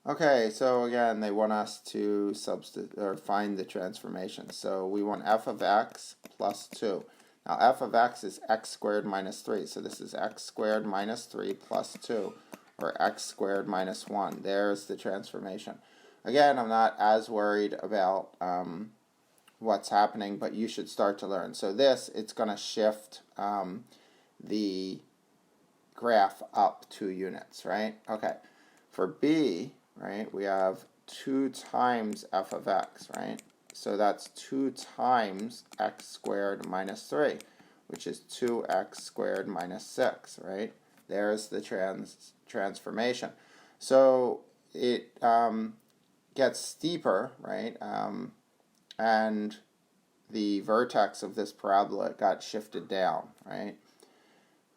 Okay, so again, they want us to find the transformation. So we want f of x plus 2. Now f of x is x squared minus 3. So this is x squared minus 3 plus 2, or x squared minus 1. There's the transformation. Again, I'm not as worried about what's happening, but you should start to learn. So this, it's going to shift the graph up 2 units, right? Okay. For b, right, we have 2 times f of x, right? So that's 2 times x squared minus 3, which is 2x squared minus 6, right? There's the transformation. So it gets steeper, right? And the vertex of this parabola got shifted down, right?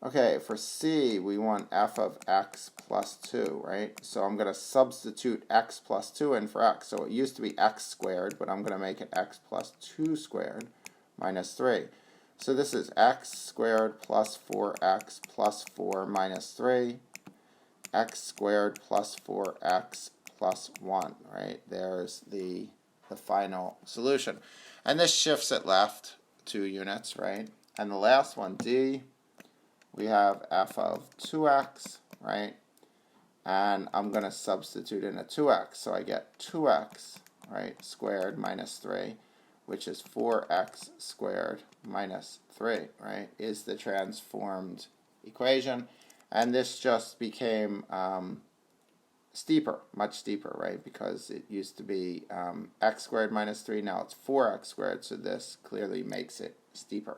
Okay, for c, we want f of x plus 2, right? So I'm going to substitute x plus 2 in for x. So it used to be x squared, but I'm going to make it x plus 2 squared minus 3. So this is x squared plus 4x plus 4 minus 3, x squared plus 4x plus 1, right? There's the final solution. And this shifts it left 2 units, right? And the last one, d, we have f of 2x, right? And I'm going to substitute in a 2x. So I get 2x, right, squared minus 3, which is 4x squared minus 3, right, is the transformed equation. And this just became steeper, much steeper, right, because it used to be x squared minus 3. Now it's 4x squared, so this clearly makes it steeper.